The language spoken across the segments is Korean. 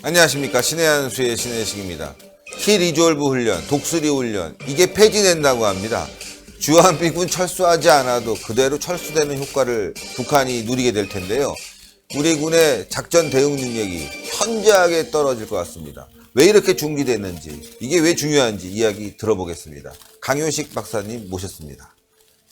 안녕하십니까. 신의 한수의 신의식입니다. 키 리졸브 훈련, 독수리 훈련 이게 폐지된다고 합니다. 주한미군 철수하지 않아도 그대로 철수되는 효과를 북한이 누리게 될 텐데요. 우리 군의 작전 대응 능력이 현저하게 떨어질 것 같습니다. 왜 이렇게 중지됐는지, 이게 왜 중요한지 이야기 들어보겠습니다. 강효식 박사님 모셨습니다.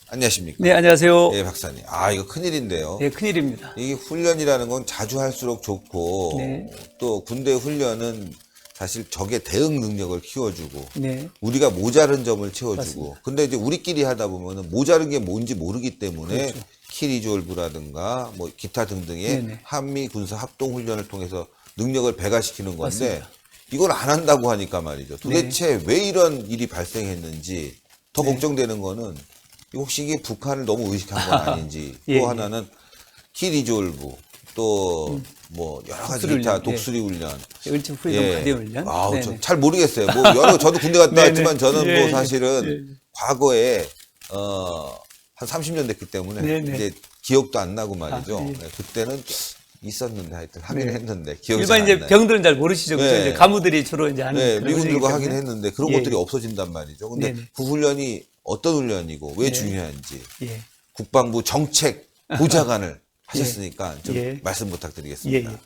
안녕하십니까? 네, 안녕하세요. 네, 박사님. 이거 큰일인데요. 네, 큰일입니다. 이게 훈련이라는 건 자주 할수록 좋고, 네. 또 군대 훈련은 사실 적의 대응 능력을 키워주고, 네. 우리가 모자른 점을 채워주고, 맞습니다. 근데 이제 우리끼리 하다 보면은 모자른 게 뭔지 모르기 때문에 그렇죠. 키리졸브라든가 뭐 기타 등등의 네네. 한미 군사 합동 훈련을 통해서 능력을 배가시키는 건데, 맞습니다. 이걸 안 한다고 하니까 말이죠. 도대체 왜 이런 일이 발생했는지 더 걱정되는 거는 혹시 이게 북한을 너무 의식한 건 아닌지, 예, 또 하나는 키리졸브, 또 뭐 여러 가지 독수리 기타 훈련, 독수리 훈련. 을지 프리덤 가디언 훈련. 네네. 잘 모르겠어요. 뭐 여러 저도 군대 갔다 네네. 왔지만 저는 예, 뭐 예. 사실은 과거에 한 30년 됐기 때문에 네네. 이제 기억도 안 나고 말이죠. 예. 네, 그때는 있었는데 하여튼 하긴 했는데 기억이 일반 잘 이제 안 나요. 병들은 잘 모르시죠. 그렇죠? 네. 이제 가무들이 주로 이제 하는 네, 그런 미군들과 훈련이기 하긴 때문에. 했는데 그런 예. 것들이 없어진단 말이죠. 근데 네네. 그 훈련이 어떤 훈련이고 왜 네. 중요한지 예. 국방부 정책 보좌관을 하셨으니까 좀 예. 말씀 예, 부탁드리겠습니다. 예.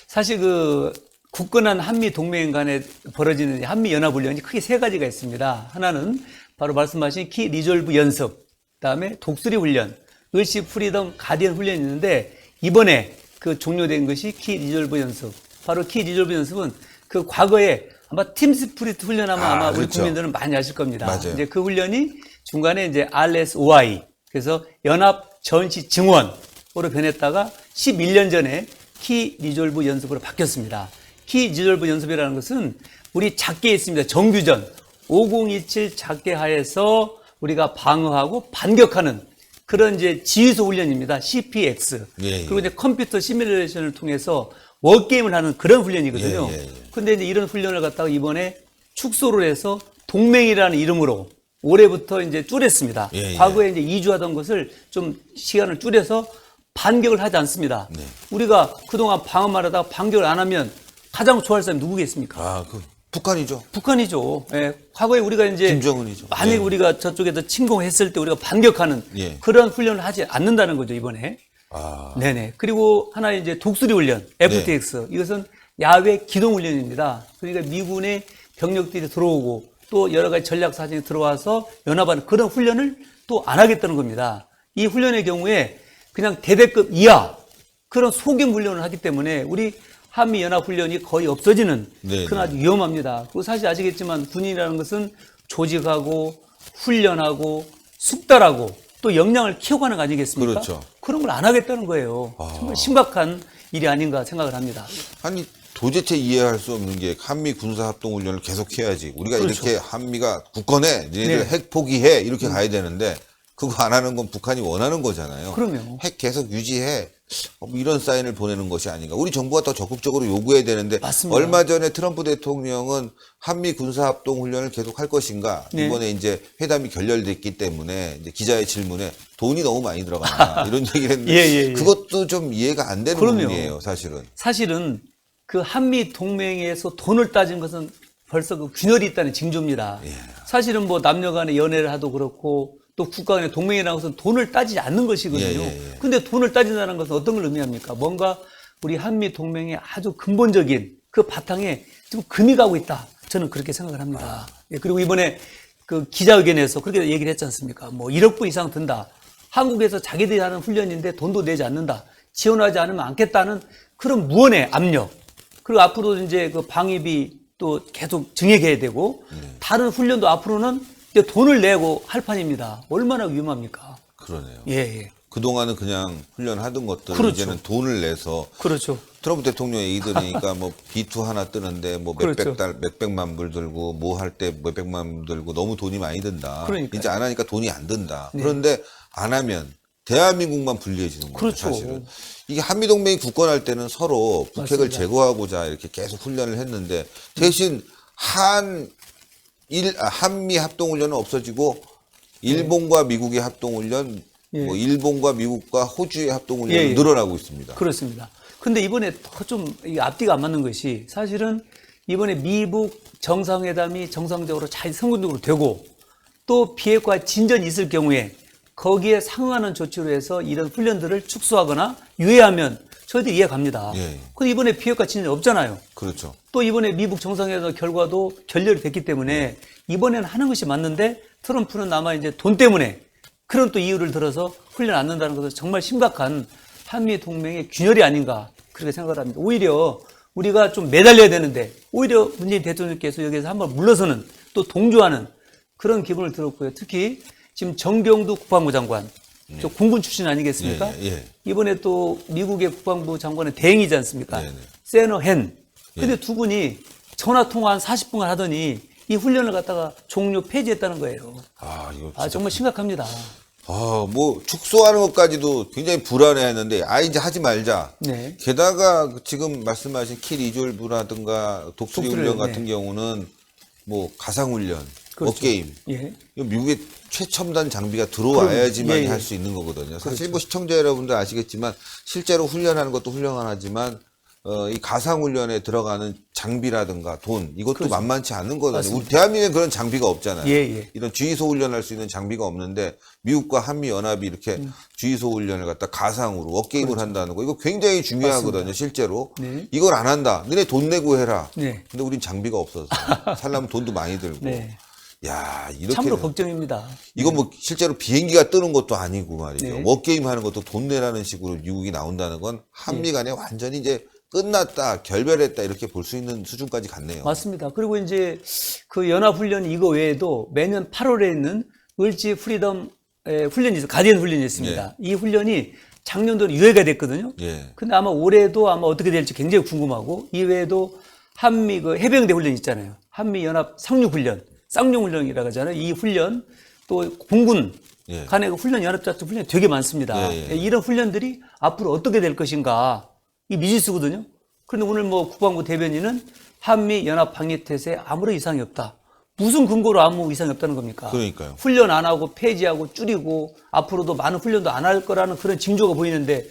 사실 그 굳건한 한미 동맹 간에 벌어지는 한미 연합 훈련이 크게 세 가지가 있습니다. 하나는 바로 말씀하신 키 리졸브 연습, 그다음에 독수리 훈련, 을시 프리덤 가디언 훈련이 있는데 이번에 그 종료된 것이 키 리졸브 연습. 바로 키 리졸브 연습은 그 과거에 아마 팀 스프리트 훈련하면 아마 우리 그렇죠. 국민들은 많이 아실 겁니다. 맞아요. 이제 그 훈련이 중간에 이제 RSOI, 그래서 연합 전시 증원으로 변했다가 11년 전에 키 리졸브 연습으로 바뀌었습니다. 키 리졸브 연습이라는 것은 우리 작계에 있습니다. 정규전 5027 작계 하에서 우리가 방어하고 반격하는 그런 이제 지휘소 훈련입니다. CPX. 예, 예. 그리고 이제 컴퓨터 시뮬레이션을 통해서 워게임을 하는 그런 훈련이거든요. 예, 예, 예. 근데 이제 이런 훈련을 갖다가 이번에 축소를 해서 동맹이라는 이름으로 올해부터 이제 줄였습니다. 예, 예. 과거에 이제 2주 하던 것을 좀 시간을 줄여서 반격을 하지 않습니다. 네. 우리가 그동안 방어만 하다가 반격을 안 하면 가장 좋아할 사람이 누구겠습니까? 그 북한이죠. 북한이죠. 예, 과거에 우리가 이제 김정은이죠. 만약 예. 우리가 저쪽에서 침공했을 때 우리가 반격하는 예. 그런 훈련을 하지 않는다는 거죠, 이번에. 네네. 그리고 하나 이제 독수리 훈련, FTX. 이것은 야외 기동 훈련입니다. 그러니까 미군의 병력들이 들어오고 또 여러 가지 전략 사진이 들어와서 연합하는 그런 훈련을 또 안 하겠다는 겁니다. 이 훈련의 경우에 그냥 대대급 이하 그런 소규모 훈련을 하기 때문에 우리 한미 연합 훈련이 거의 없어지는 네, 그건 아주 위험합니다. 그리고 사실 아시겠지만 군인이라는 것은 조직하고 훈련하고 숙달하고 또 역량을 키워가는 거 아니겠습니까? 그렇죠. 그런 걸 안 하겠다는 거예요. 정말 심각한 일이 아닌가 생각을 합니다. 아니 도대체 이해할 수 없는 게 한미 군사 합동 훈련을 계속해야지. 우리가 그렇죠. 이렇게 한미가 굳건해, 니네들 네. 핵 포기해 이렇게 가야 되는데 그거 안 하는 건 북한이 원하는 거잖아요. 그럼요. 핵 계속 유지해. 이런 사인을 보내는 것이 아닌가. 우리 정부가 더 적극적으로 요구해야 되는데 맞습니다. 얼마 전에 트럼프 대통령은 한미 군사 합동 훈련을 계속 할 것인가. 네. 이번에 이제 회담이 결렬됐기 때문에 이제 기자의 질문에 돈이 너무 많이 들어가나 이런 얘기를 했는데 예. 그것도 좀 이해가 안 되는 그럼요. 부분이에요, 사실은. 사실은 그 한미 동맹에서 돈을 따진 것은 벌써 그 균열이 있다는 징조입니다. 사실은 뭐 남녀 간의 연애를 하도 그렇고 또 국가 간의 동맹이라는 것은 돈을 따지지 않는 것이거든요. 근데 돈을 따진다는 것은 어떤 걸 의미합니까? 뭔가 우리 한미 동맹의 아주 근본적인 그 바탕에 지금 금이 가고 있다. 저는 그렇게 생각을 합니다. 예, 그리고 이번에 그 기자회견에서 그렇게 얘기를 했지 않습니까? 뭐 1억 불 이상 든다. 한국에서 자기들이 하는 훈련인데 돈도 내지 않는다. 지원하지 않으면 않겠다는 그런 무언의 압력. 그리고 앞으로 이제 그 방위비 또 계속 증액해야 되고 다른 훈련도 앞으로는 이제 돈을 내고 할 판입니다. 얼마나 위험합니까? 그러네요. 예. 그동안은 그냥 훈련하던 것들 그렇죠. 이제는 돈을 내서 그렇죠. 트럼프 대통령 얘기 들으니까 뭐 B2 하나 뜨는데 뭐 그렇죠. 몇백만 불 들고 뭐 할 때 몇백만 불 들고 너무 돈이 많이 든다. 그러니까요. 이제 안 하니까 돈이 안 든다. 그런데 안 하면 대한민국만 불리해지는 거죠. 그렇죠. 사실은. 이게 한미동맹이 굳건할 때는 서로 북핵을 맞습니다. 제거하고자 이렇게 계속 훈련을 했는데 대신 한미 합동훈련은 없어지고 일본과 미국의 합동훈련, 예. 뭐 일본과 미국과 호주의 합동훈련은 예. 늘어나고 있습니다. 그렇습니다. 근데 이번에 더 좀 앞뒤가 안 맞는 것이 사실은 이번에 미북 정상회담이 정상적으로 잘 성공적으로 되고 또 비핵화 진전이 있을 경우에 거기에 상응하는 조치로 해서 이런 훈련들을 축소하거나 유예하면 저희들 이해 갑니다. 예. 근데 이번에 비핵화 진전이 없잖아요. 그렇죠. 또 이번에 미북 정상회담 결과도 결렬이 됐기 때문에 이번에는 하는 것이 맞는데 트럼프는 아마 이제 돈 때문에 그런 또 이유를 들어서 훈련 안 한다는 것은 정말 심각한 한미 동맹의 균열이 아닌가 그렇게 생각을 합니다. 오히려 우리가 좀 매달려야 되는데 오히려 문재인 대통령께서 여기서 한번 물러서는 또 동조하는 그런 기분을 들었고요. 특히 지금 정병두 국방부 장관, 저 군군 출신 아니겠습니까? 이번에 또 미국의 국방부 장관의 대행이지 않습니까? 세너헨. 근데 두 분이 전화 통화 한 40분간 하더니 이 훈련을 갖다가 종료 폐지했다는 거예요. 이거 정말 심각합니다. 뭐 축소하는 것까지도 굉장히 불안해했는데 이제 하지 말자. 네. 게다가 지금 말씀하신 킬 리졸브라든가 독수리 훈련 같은 경우는 뭐 가상 훈련, 그렇죠. 워게임. 예. 이거 미국의 최첨단 장비가 들어와야지만 할 수 있는 거거든요. 사실 뭐 시청자 여러분들 아시겠지만 실제로 훈련하는 것도 훌륭하지만 이 가상 훈련에 들어가는 장비라든가 돈 이것도 만만치 않은 거거든요. 맞습니다. 우리 대한민국에 그런 장비가 없잖아요. 예. 이런 주의소 훈련할 수 있는 장비가 없는데 미국과 한미 연합이 이렇게 주의소 훈련을 갖다 가상으로 워게임을 한다는 거 이거 굉장히 중요하거든요. 맞습니다. 실제로 네. 이걸 안 한다. 너네 돈 내고 해라. 네. 근데 우린 장비가 없어서 살려면 돈도 많이 들고. 네. 야 이렇게 참으로 걱정입니다. 이거 뭐 실제로 비행기가 뜨는 것도 아니고 말이죠. 네. 워게임 하는 것도 돈 내라는 식으로 미국이 나온다는 건 한미 간에 완전히 이제 끝났다, 결별했다 이렇게 볼 수 있는 수준까지 갔네요. 맞습니다. 그리고 이제 그 연합훈련 이거 외에도 매년 8월에 있는 을지 프리덤 훈련이 있어요. 가디언 훈련이 있습니다. 이 훈련이 작년도는 유예가 됐거든요. 근데 아마 올해도 아마 어떻게 될지 굉장히 궁금하고 이외에도 한미 그 해병대 훈련 있잖아요. 한미 연합 상륙 훈련, 쌍용 훈련이라고 하잖아요. 이 훈련 또 공군 간의 그 훈련 연합작전 훈련이 되게 많습니다. 이런 훈련들이 앞으로 어떻게 될 것인가 이 미지수거든요. 그런데 오늘 뭐 국방부 대변인은 한미 연합 방위태세에 아무런 이상이 없다. 무슨 근거로 아무 이상이 없다는 겁니까? 그러니까요. 훈련 안 하고 폐지하고 줄이고 앞으로도 많은 훈련도 안 할 거라는 그런 징조가 보이는데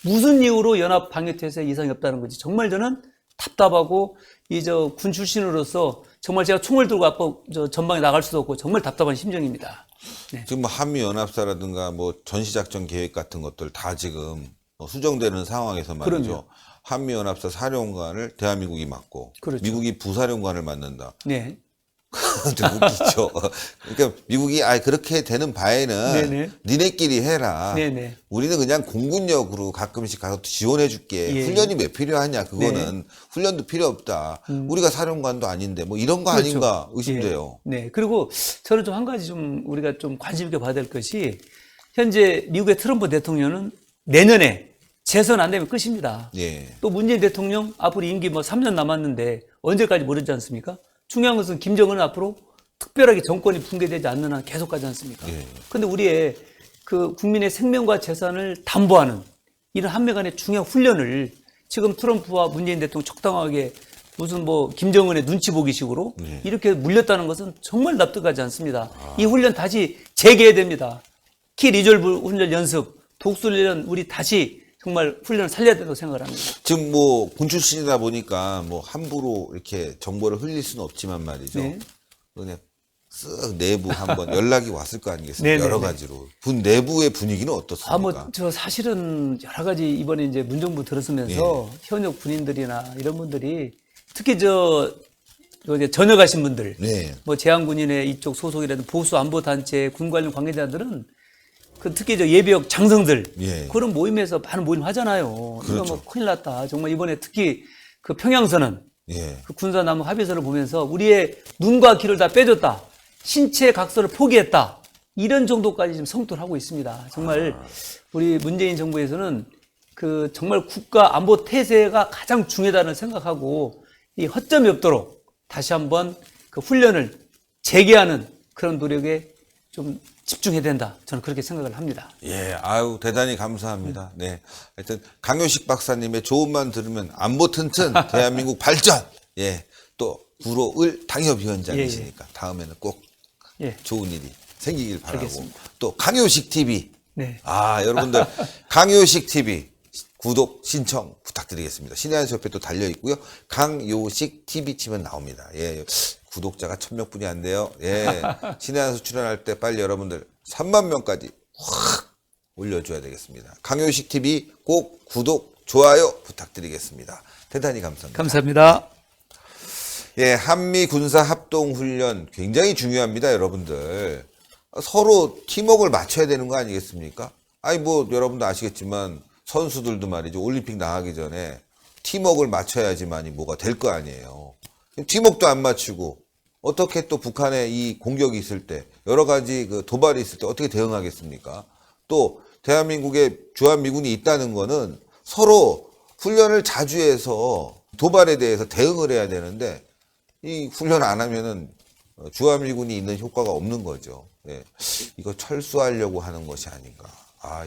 무슨 이유로 연합 방위태세에 이상이 없다는 건지 정말 저는 답답하고 이 군 출신으로서 정말 제가 총을 들고 앞으로 전방에 나갈 수도 없고 정말 답답한 심정입니다. 네. 지금 뭐 한미 연합사라든가 뭐 전시작전 계획 같은 것들 다 지금 수정되는 상황에서 말이죠. 그럼요. 한미 연합사 사령관을 대한민국이 맡고 그렇죠. 미국이 부사령관을 맡는다. 네. 좀 웃기죠. 그러니까 미국이 그렇게 되는 바에는 니네끼리 해라. 우리는 그냥 공군력으로 가끔씩 가서 지원해 줄게. 훈련이 왜 필요하냐. 그거는 훈련도 필요 없다. 우리가 사령관도 아닌데 뭐 이런 거 아닌가 의심돼요. 네. 그리고 저는 좀 한 가지 좀 우리가 좀 관심 있게 봐야 될 것이 현재 미국의 트럼프 대통령은 내년에 재선 안 되면 끝입니다. 또 문재인 대통령 앞으로 임기 뭐 3년 남았는데 언제까지 모르지 않습니까? 중요한 것은 김정은은 앞으로 특별하게 정권이 붕괴되지 않는 한 계속 가지 않습니까? 그런데 우리의 그 국민의 생명과 재산을 담보하는 이런 한미 간의 중요한 훈련을 지금 트럼프와 문재인 대통령 적당하게 무슨 뭐 김정은의 눈치 보기식으로 이렇게 물렸다는 것은 정말 납득하지 않습니다. 이 훈련 다시 재개해야 됩니다. 키 리졸브 훈련 연습, 독수훈련 우리 다시 정말 훈련을 살려야 된다고 생각을 합니다. 지금 뭐 군 출신이다 보니까 뭐 함부로 이렇게 정보를 흘릴 수는 없지만 말이죠. 그냥 쓱 내부 한번 연락이 왔을 거 아니겠습니까? 여러 가지로. 군 내부의 분위기는 어떻습니까? 저 사실은 여러 가지 이번에 이제 문정부 들어서면서 현역 군인들이나 이런 분들이 특히 이제 전역하신 분들, 뭐 제한군인의 이쪽 소속이라든 보수 안보 단체, 군 관련 관계자들은 특히 예비역 장성들 그런 모임에서 많은 모임 하잖아요. 이거 뭐 큰일 났다. 정말 이번에 특히 그 평양선언, 그 군사남북 합의서를 보면서 우리의 눈과 귀를 다 빼줬다. 신체 각서를 포기했다. 이런 정도까지 지금 성토를 하고 있습니다. 정말 우리 문재인 정부에서는 그 정말 국가 안보 태세가 가장 중요하다는 생각하고 이 허점이 없도록 다시 한번 그 훈련을 재개하는 그런 노력에 좀 집중해야 된다. 저는 그렇게 생각을 합니다. 대단히 감사합니다. 하여튼 강효식 박사님의 좋은만 들으면 안보 튼튼 대한민국 발전. 또 구로을 당협위원장이시니까 다음에는 꼭 좋은 일이 생기길 바라고. 알겠습니다. 또 강효식 TV. 네. 여러분들 강효식 TV 구독 신청 부탁드리겠습니다. 신의 한수 옆에 또 달려 있고요. 강요식 TV 치면 나옵니다. 예, 구독자가 1000명뿐이 안 돼요. 예, 신의 한수 출연할 때 빨리 여러분들 3만 명까지 확 올려줘야 되겠습니다. 강요식 TV 꼭 구독, 좋아요 부탁드리겠습니다. 대단히 감사합니다. 감사합니다. 예, 한미 군사 합동 훈련 굉장히 중요합니다, 여러분들. 서로 팀워크를 맞춰야 되는 거 아니겠습니까? 아니 뭐 여러분도 아시겠지만 선수들도 말이죠. 올림픽 나가기 전에 팀워크를 맞춰야지만이 뭐가 될 거 아니에요. 팀워크도 안 맞추고 어떻게 또 북한의 이 공격이 있을 때 여러 가지 그 도발이 있을 때 어떻게 대응하겠습니까? 또 대한민국에 주한미군이 있다는 거는 서로 훈련을 자주 해서 도발에 대해서 대응을 해야 되는데 이 훈련 안 하면은 주한미군이 있는 효과가 없는 거죠. 예. 이거 철수하려고 하는 것이 아닌가.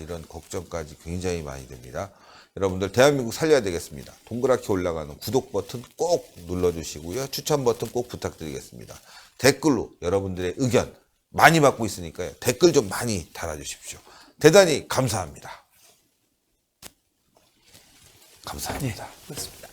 이런 걱정까지 굉장히 많이 됩니다. 여러분들 대한민국 살려야 되겠습니다. 동그랗게 올라가는 구독 버튼 꼭 눌러주시고요. 추천 버튼 꼭 부탁드리겠습니다. 댓글로 여러분들의 의견 많이 받고 있으니까요. 댓글 좀 많이 달아주십시오. 대단히 감사합니다. 감사합니다. 그렇습니다.